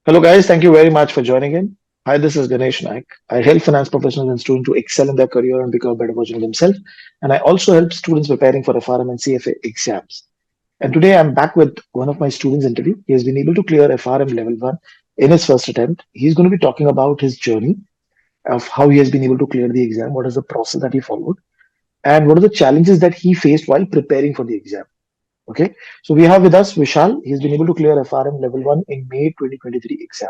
Hello, guys. Thank you very much for joining in. Hi, this is Ganesh Naik. I help finance professionals and students to excel in their career and become a better version of themselves. And I also help students preparing for FRM and CFA exams. And today I'm back with one of my students' interview. He has been able to clear FRM Level 1 in his first attempt. He's going to be talking about his journey of how he has been able to clear the exam, what is the process that he followed, and what are the challenges that he faced while preparing for the exam. Okay, so we have with us Vishal. He's been able to clear FRM Level 1 in May 2023 exam.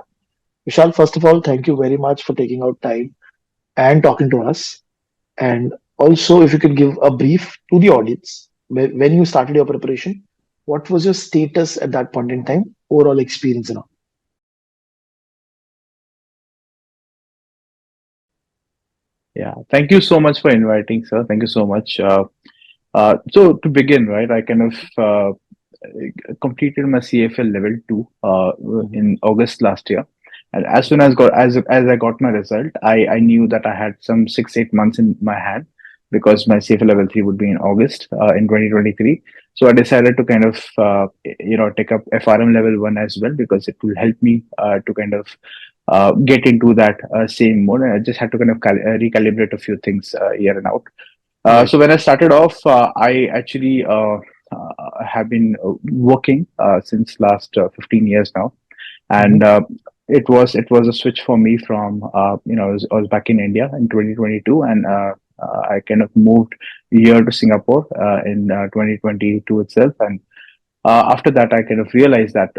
Vishal, first of all, thank you very much for taking out time and talking to us. And also, if you could give a brief to the audience, when you started your preparation, what was your status at that point in time, overall experience and all? Yeah, thank you so much for inviting, sir. Thank you so much. So to begin, right, I kind of completed my CFL level 2 Mhm. in August last year, and as soon as got as I got my result, I knew that I had some 6-8 months in my hand because my CFL level 3 would be in August in 2023. So I decided to kind of take up FRM level 1 as well because it will help me to kind of get into that same mode. And I just had to kind of recalibrate a few things here and out. Right. So when I started off, I actually have been working since last 15 years now, and Hmm. it was a switch for me from I was back in India in 2022, and I kind of moved here to Singapore in 2022 itself, and after that, I kind of realized that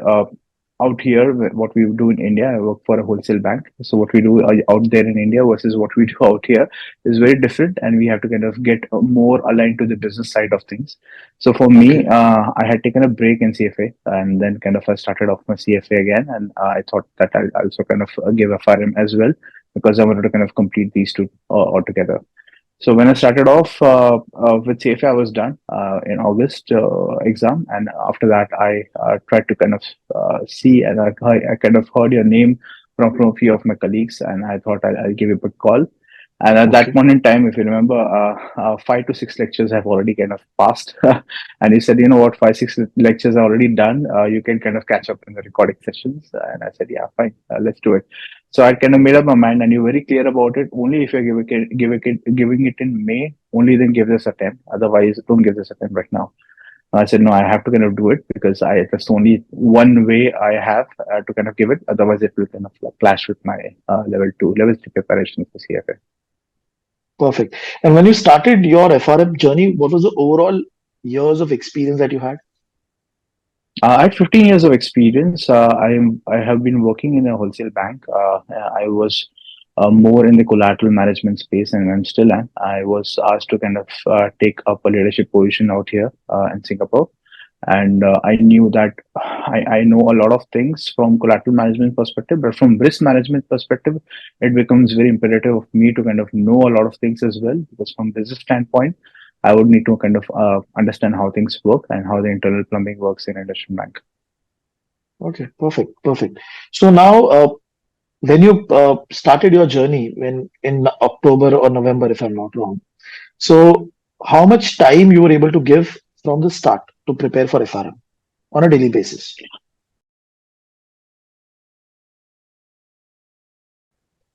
out here, what we do in India, I work for a wholesale bank. So what we do out there in India versus what we do out here is very different, and we have to kind of get more aligned to the business side of things. So for Okay. me, I had taken a break in CFA, and then kind of I started off my CFA again, and I thought that I'll also kind of give FRM as well because I wanted to kind of complete these two altogether. So when I started off with CFA, I was done in August exam, and after that, I tried to kind of see, and I kind of heard your name from a few of my colleagues, and I thought I'll give you a quick call. And at that Okay. point in time, if you remember, 5 to 6 lectures have already kind of passed, and he said, you know what, 5, 6 lectures are already done. You can kind of catch up in the recording sessions, and I said, yeah, fine, let's do it. So I kind of made up my mind, and you're very clear about it. Only if you're giving it in May, only then give this attempt. Otherwise, don't give this attempt right now. I said, no, I have to kind of do it because that's only one way I have to kind of give it. Otherwise, it will kind of like clash with my level 3 preparation for CFA. Perfect. And when you started your FRM journey, what was the overall years of experience that you had? I had 15 years of experience. I have been working in a wholesale bank. I was more in the collateral management space, and I'm still am. I was asked to kind of take up a leadership position out here in Singapore, and I knew that I know a lot of things from collateral management perspective, but from risk management perspective, it becomes very imperative of me to kind of know a lot of things as well, because from business standpoint, I would need to kind of understand how things work and how the internal plumbing works in an investment bank. Okay. Perfect. Perfect. So now, when you started your journey when in October or November, if I'm not wrong. So, how much time you were able to give from the start to prepare for FRM on a daily basis?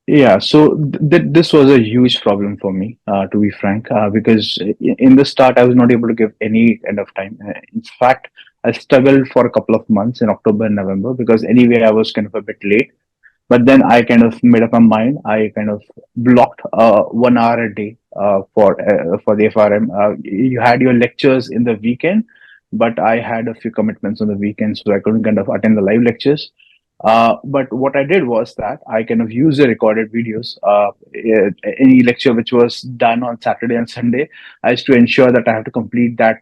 Yeah, so this was a huge problem for me, to be frank, because in the start I was not able to give any kind of time. In fact, I struggled for a couple of months in October and November because anyway I was kind of a bit late. But then I kind of made up my mind. I kind of blocked 1 hour a day for the FRM. You had your lectures in the weekend, but I had a few commitments on the weekend, so I couldn't kind of attend the live lectures. But what I did was that I kind of used the recorded videos. Any lecture which was done on Saturday and Sunday, I used to ensure that I have to complete that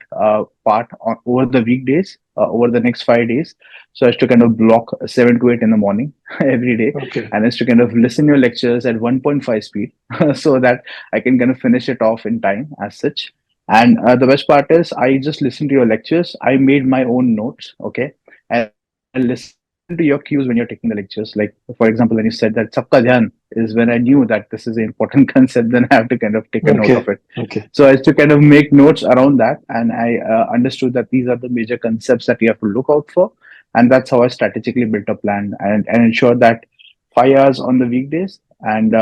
part over the weekdays, over the next 5 days. So I used to kind of block 7 to 8 in the morning every day, Okay. and I used to kind of listen to your lectures at 1.5 speed so that I can kind of finish it off in time as such. And the best part is, I just listened to your lectures. I made my own notes, okay, and I listen to your cues when you're taking the lectures. Like, for example, when you said that "sabka dhyan" is when I knew that this is an important concept. Then I have to kind of take a note of it. Okay. Okay. So I used to kind of make notes around that, and I understood that these are the major concepts that you have to look out for. And that's how I strategically built a plan and ensured that 5 hours on the weekdays and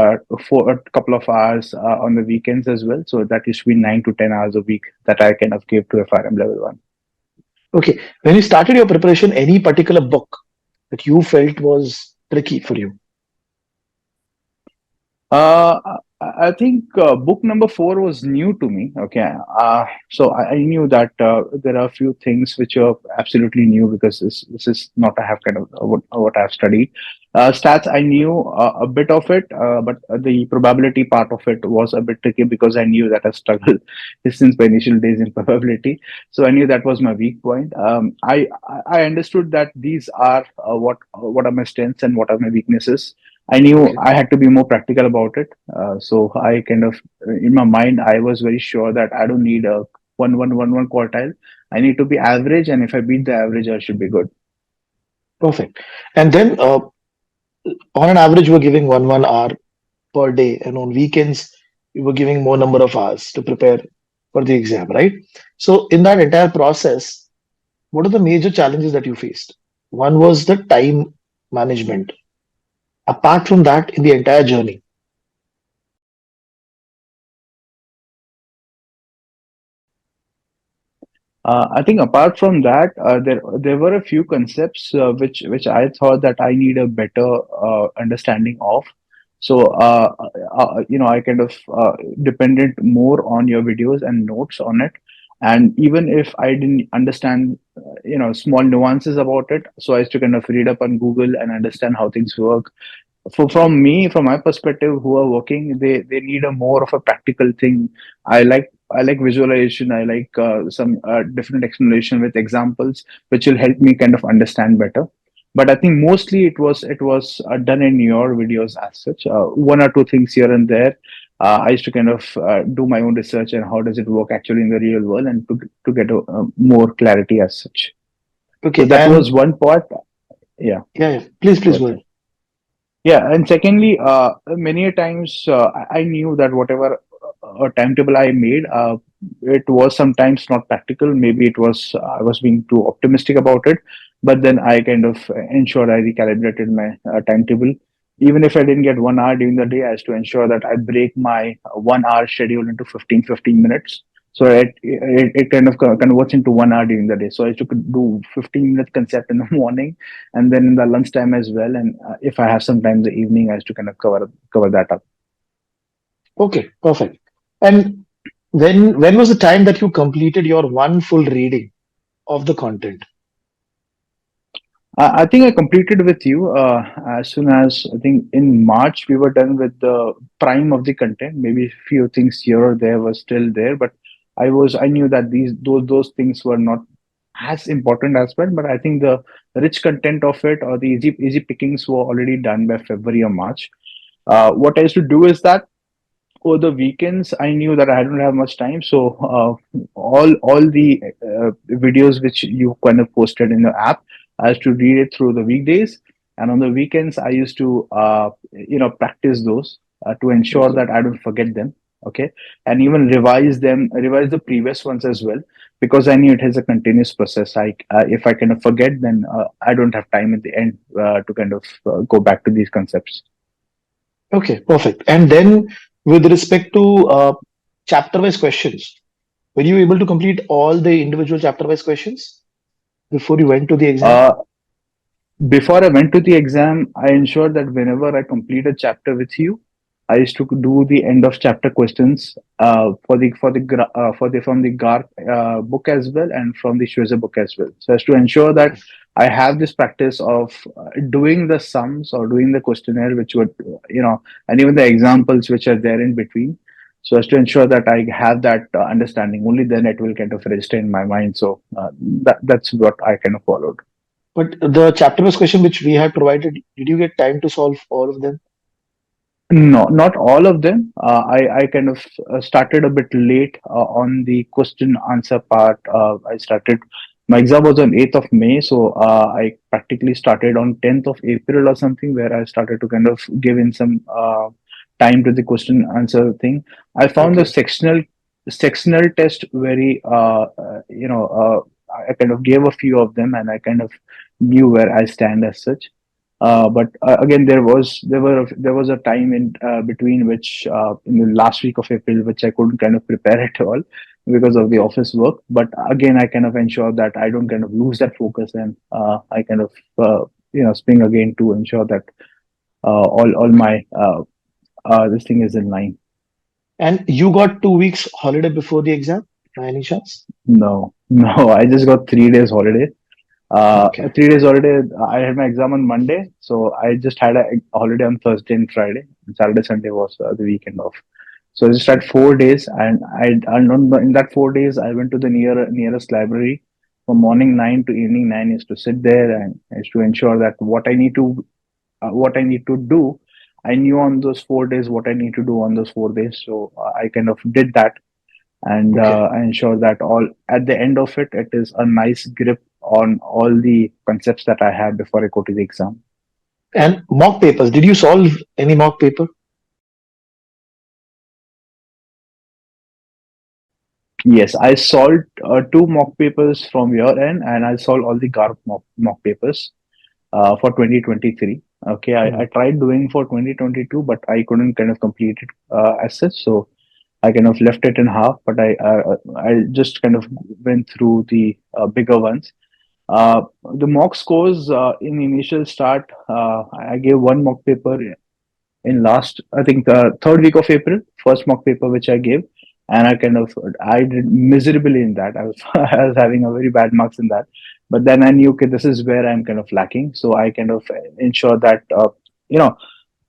for a couple of hours on the weekends as well. So that used to be 9 to 10 hours a week that I kind of gave to FRM level one. Okay. When you started your preparation, any particular book that you felt was tricky for you? I think book number four was new to me. Okay, so I knew that there are a few things which are absolutely new because this is not I have kind of what I have studied. Stats I knew a bit of it, but the probability part of it was a bit tricky because I knew that I struggled since my initial days in probability. So I knew that was my weak point. I understood that these are what are my strengths and what are my weaknesses. I knew Okay. I had to be more practical about it. So I kind of, in my mind, I was very sure that I don't need a one quartile. I need to be average, and if I beat the average, I should be good. Perfect. And then on an average, we're giving 1 hour per day, and on weekends, you were giving more number of hours to prepare for the exam, right? So in that entire process, what are the major challenges that you faced? One was the time management. Apart from that, in the entire journey. I think apart from that, there were a few concepts which I thought that I need a better understanding of. So I kind of depended more on your videos and notes on it. And even if I didn't understand, small nuances about it, so I used to kind of read up on Google and understand how things work. From me, from my perspective, who are working, they need a more of a practical thing. I like visualization. I like some different explanation with examples which will help me kind of understand better. But I think mostly it was done in your videos as such, one or two things here and there. I used to kind of do my own research and how does it work actually in the real world, and to get a more clarity as such. So Okay, that was and one part. Yeah. yeah, yeah. Please Go go ahead. ahead. Yeah, and secondly, many a times I knew that whatever timetable I made, it was sometimes not practical. Maybe it was I was being too optimistic about it, but then I kind of ensured I recalibrated my timetable. Even if I didn't get 1 hour during the day, I has to ensure that I break my 1 hour schedule into 15 minutes. So it kind of converts into 1 hour during the day. So I used to do 15 minutes concept in the morning and then in the lunchtime as well. And if I have some time in the evening, I used to kind of cover that up. Okay, perfect. And when was the time that you completed your one full reading of the content? I think I completed with you as soon as I think in March we were done with the prime of the content. Maybe a few things here or there were still there, but I knew that those things were not as important as well. But I think the rich content of it or the easy pickings were already done by February or March. What I used to do is that over the weekends I knew that I don't have much time, so all the videos which you kind of posted in the app, I used to read it through the weekdays, and on the weekends I used to practice those to ensure Okay. that I don't forget them. Okay, and even revise the previous ones as well, because I knew it is a continuous process. If I kind of forget, then I don't have time at the end to kind of go back to these concepts. Okay, perfect. And then with respect to chapter-wise questions, were you able to complete all the individual chapter-wise questions before you went to the exam? Uh, Before I went to the exam, I ensured that whenever I complete a chapter with you, I used to do the end of chapter questions for the from the Garth book as well and from the Schweizer book as well. So as to ensure that Okay. I have this practice of doing the sums or doing the questionnaire, which would and even the examples which are there in between. So as to ensure that I have that understanding, only then it will kind of register in my mind. So that's what I kind of followed. But the chapter-wise question which we had provided, did you get time to solve all of them? No, not all of them. I kind of started a bit late on the question answer part. I started, my exam was on 8th of May, so I practically started on 10th of April or something, where I started to kind of give in some time to the question answer thing. I found the Okay. sectional test very, I kind of gave a few of them, and I kind of knew where I stand as such. But again, there was a time in between which in the last week of April, which I couldn't kind of prepare at all because of the Okay. office work. But again, I kind of ensure that I don't kind of lose that focus, and I kind of spring again to ensure that all my this thing is in line. And you got 2 weeks holiday before the exam, by any chance? No, no, I just got 3 days holiday. Okay. 3 days holiday. I had my exam on Monday, so I just had a holiday on Thursday and Friday. And Saturday, Sunday was the weekend off. So I just had 4 days, and in that 4 days, I went to the nearest library from morning 9 to evening 9 is to sit there and is to ensure that what I need to do. I knew on those 4 days what I need to do on those 4 days, so I kind of did that, and Okay. I ensure that all at the end of it, it is a nice grip on all the concepts that I have before I go to the exam. And mock papers. Did you solve any mock paper? Yes, I solved two mock papers from your end, and I solved all the GARP mock papers for 2023. Okay, I Hmm. tried doing for 2022, but I couldn't kind of complete it as such. So I kind of left it in half, but I just kind of went through the bigger ones. The mock scores in the initial start, I gave one mock paper in last, I think, the third week of April, first mock paper which I gave, and I did miserably in that. I was I was having a very bad marks in that, but then I knew, okay, this is where I'm kind of lacking, so I kind of ensure that you know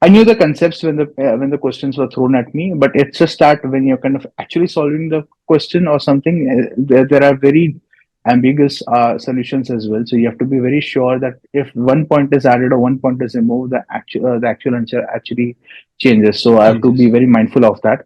I knew the concepts when the questions were thrown at me, but it's just that when you're kind of actually solving the question or something, there are very ambiguous solutions as well. So you have to be very sure that if one point is added or one point is removed, the actual answer actually changes. So I have to be Changes. very mindful of that.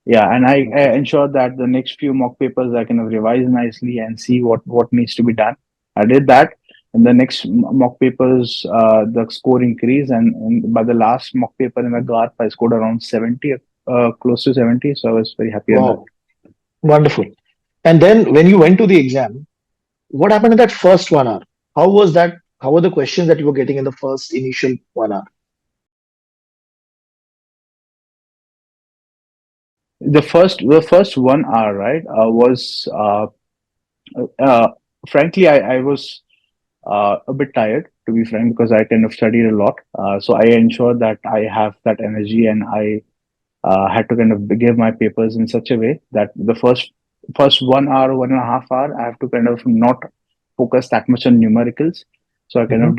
Yeah, and I Okay. ensure that the next few mock papers I kind of revise nicely and see what needs to be done. I did that, and the next mock papers, the score increased, and by the last mock paper in the GARP, I scored around 70, close to 70. So I was very happy on that. Wow. Wonderful. And then when you went to the exam, what happened in that first 1 hour? How was that? How were the questions that you were getting in the first initial 1 hour? The first 1 hour, right, was uh, frankly I was a bit tired, to be frank, because I kind of studied a lot. So I ensured that I have that energy, and I had to kind of give my papers in such a way that the first 1 hour, 1.5 hour, I have to kind of not focus that much on numericals. So I kind Hmm. of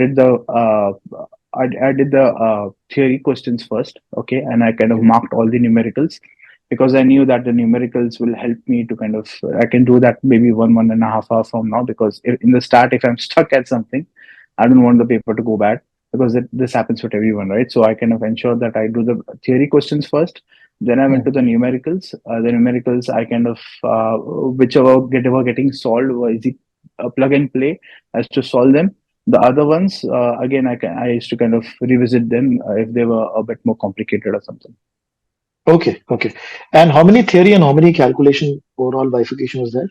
I did the theory questions first, okay, and I kind of Okay. marked all the numericals because I knew that the numericals will help me to kind of I can do that maybe 1.5 hour from now, because in the start if I'm stuck at something, I don't want the paper to go bad, because this happens with everyone, right? So I kind of ensure that I do the theory questions first, then I went Hmm. to the numericals. The numericals, I kind of were getting solved was easy, plug and play as to solve them. The other ones, again, I used to kind of revisit them if they were a bit more complicated or something. Okay. Okay. And how many theory and how many calculation overall bifurcation was there?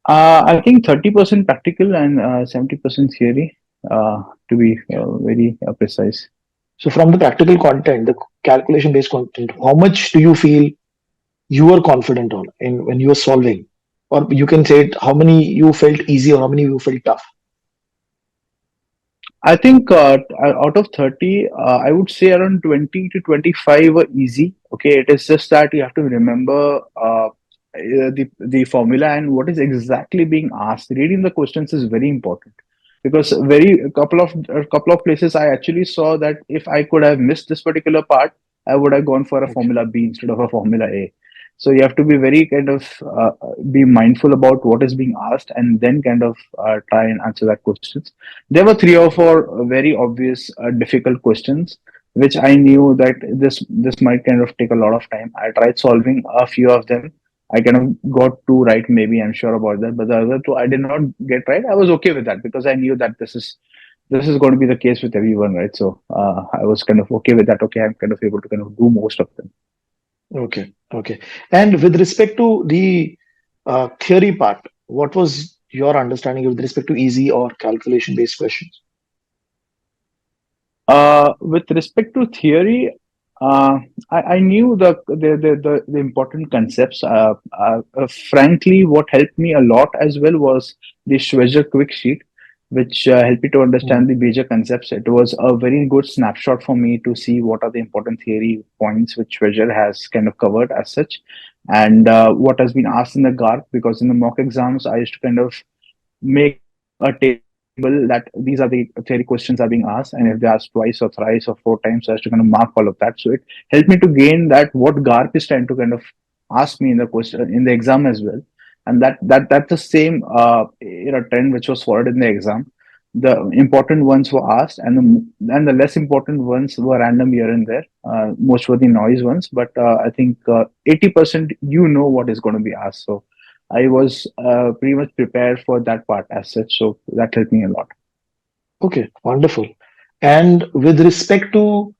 I think 30% practical and 70% theory, to be very precise. So from the practical content, the calculation based content, how much do you feel you were confident on in when you were solving? Or you can say it, how many you felt easy or how many you felt tough? I think out of 30, I would say around 20 to 25 were easy. Okay, it is just that you have to remember the formula and what is exactly being asked. Reading the questions is very important, because very a couple of places I actually saw that if I could have missed this particular part, I would have gone for a Okay. formula B instead of a formula A. So you have to be very kind of be mindful about what is being asked, and then kind of try and answer that question. There were three or four very obvious difficult questions, which I knew that this might kind of take a lot of time. I tried solving a few of them. I kind of got two right, maybe I'm sure about that, but the other two I did not get right. I was okay with that because I knew that this is going to be the case with everyone, right? So I was kind of okay with that. Okay, I'm kind of able to kind of do most of them. Okay. Okay. And with respect to the Theory part, what was your understanding with respect to easy or calculation based questions? With respect to theory, I knew the important concepts. Frankly, what helped me a lot as well was the Schwezer quick sheet, which helped me to Hmm. understand the major concepts. It was a very good snapshot for me to see what are the important theory points which Schwezer has kind of covered as such, and what has been asked in the GARP. Because in the mock exams, I used to kind of make a table that these are the theory questions are being asked, and if they ask twice or thrice or four times, I have to kind of mark all of that. So it helped me to gain that what GARP is trying to kind of ask me in the question in the exam as well, and that's the same trend which was followed in the exam. The important ones were asked, and the less important ones were random here and there. Most were the noise ones, but I think 80% you know what is going to be asked. So I was pretty much prepared for that part as such, so that helped me a lot. Okay, wonderful. And with respect to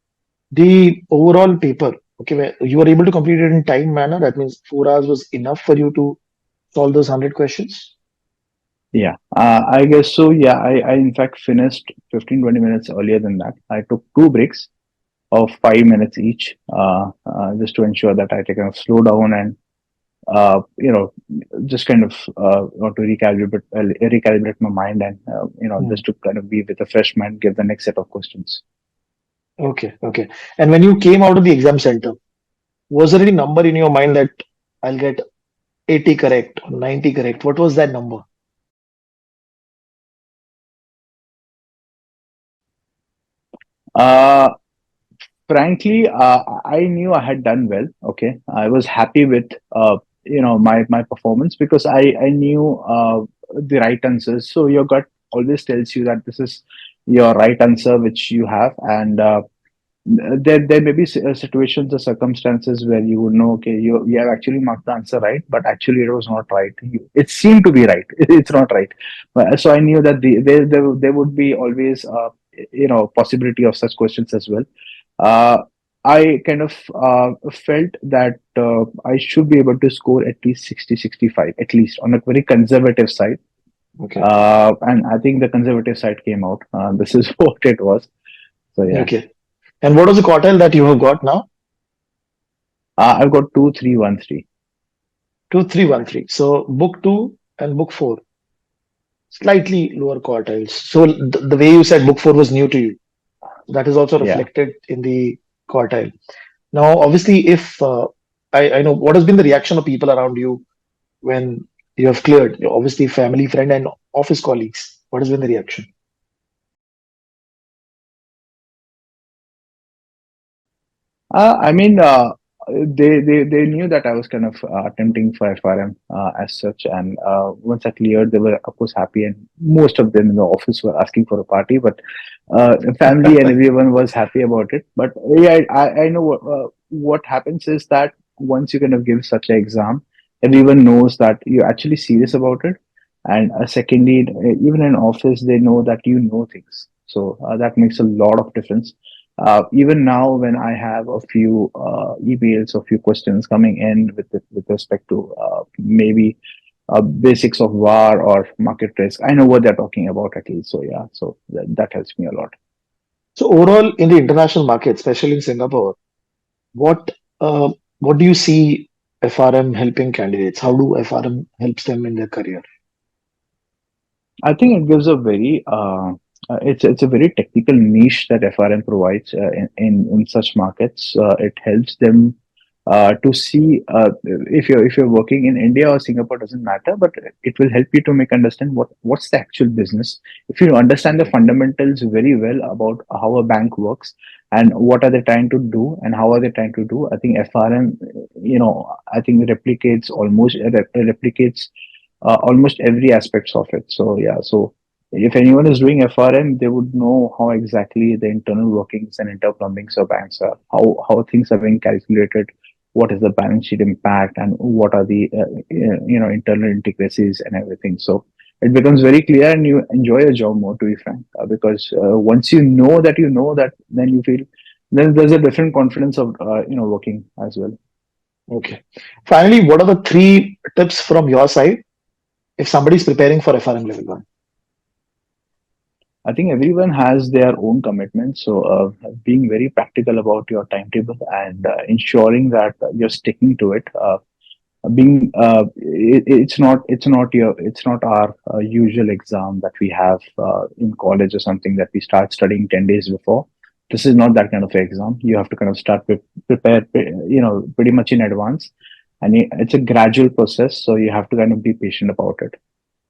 the overall paper, okay, you were able to complete it in time manner. That means 4 hours was enough for you to solve those 100 questions. Yeah, I guess so. Yeah, I in fact finished 15-20 minutes earlier than that. I took two breaks of 5 minutes each, just to ensure that I kind of slow down and just kind of want to recalibrate my mind and Hmm. just to kind of be with a fresh mind, give the next set of questions. Okay, okay. And when you came out of the exam center, was there any number in your mind that I'll get 80 correct or 90 correct? What was that number? Uh, Frankly, I knew I had done well. Okay, I was happy with my performance because I knew the right answers. So your gut always tells you that this is your right answer which you have, and there may be situations or circumstances where you would know, okay, you have actually marked the answer right, but actually it was not right. It seemed to be right. It's not right. So I knew that there would be always possibility of such questions as well. uh, I kind of felt that I should be able to score at least 60, 65, at least on a very conservative side. Okay, And I think the conservative side came out. This is what it was. So yeah, okay. And what was the quartile that you have got now? I've got 2313. 2313. So book two and book four, slightly lower quartiles. So the way you said book four was new to you, that is also Yeah. reflected in the quartile. Now, obviously, if I know what has been the reaction of people around you when you have cleared, obviously, family, friend, and office colleagues, what has been the reaction? I mean, they knew that I was kind of attempting for FRM as such, and once I cleared, they were of course happy, and most of them in the office were asking for a party, but family and everyone was happy about it. But yeah, I know what happens is that once you kind of give such an exam, everyone knows that you're actually serious about it, and secondly, even in office, they know that you know things, so that makes a lot of difference. Even now, when I have a few emails or few questions coming in with respect to maybe basics of VAR or market risk, I know what they're talking about at least. So yeah, so that helps me a lot. So overall, in the international market, especially in Singapore, what uh, what do you see FRM helping candidates? How do FRM helps them in their career? I think it gives a very it's a very technical niche that FRM provides in such markets. It helps them to see if you're working in India or Singapore doesn't matter, but it will help you to make understand what's the actual business. If you understand the Okay, fundamentals very well about how a bank works and what are they trying to do and how are they trying to do, I think FRM, I think replicates almost every aspects of it. So yeah, so if anyone is doing FRM, they would know how exactly the internal workings and interplumbings of banks are, how things are being calculated, what is the balance sheet impact, and what are the internal intricacies and everything. So it becomes very clear, and you enjoy your job more, to be frank, because once you know that, then you feel then there's a different confidence of working as well. Okay. Finally, what are the three tips from your side if somebody is preparing for FRM level one? I think everyone has their own commitments. So, being very practical about your timetable and ensuring that you're sticking to it. Being it's not our usual exam that we have in college or something that we start studying 10 days before. This is not that kind of exam. You have to kind of start prepare, pretty much in advance, and it's a gradual process. So you have to kind of be patient about it,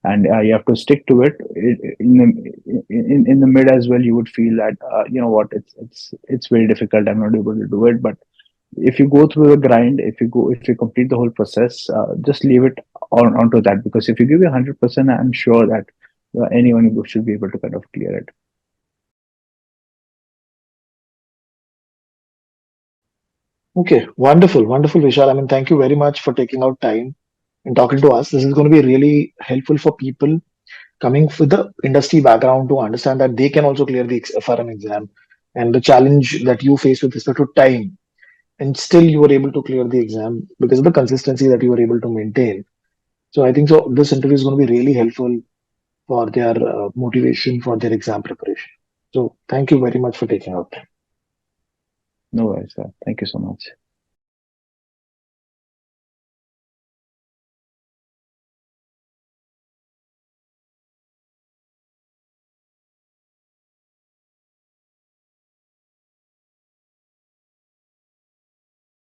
and you have to stick to it. In the mid as well, you would feel that you know what, it's very difficult. I'm not able to do it, but if you go through the grind, if you complete the whole process, just leave it onto that, because if you give you 100%, I'm sure that anyone should be able to kind of clear it. Okay, wonderful, wonderful, Vishal. I mean, thank you very much for taking out time and talking to us. This is going to be really helpful for people coming with the industry background to understand that they can also clear the FRM exam and the challenge that you face with respect to time. And still, you were able to clear the exam because of the consistency that you were able to maintain. So, I think so. This interview is going to be really helpful for their motivation for their exam preparation. So, thank you very much for taking out time. No worries, sir. Thank you so much.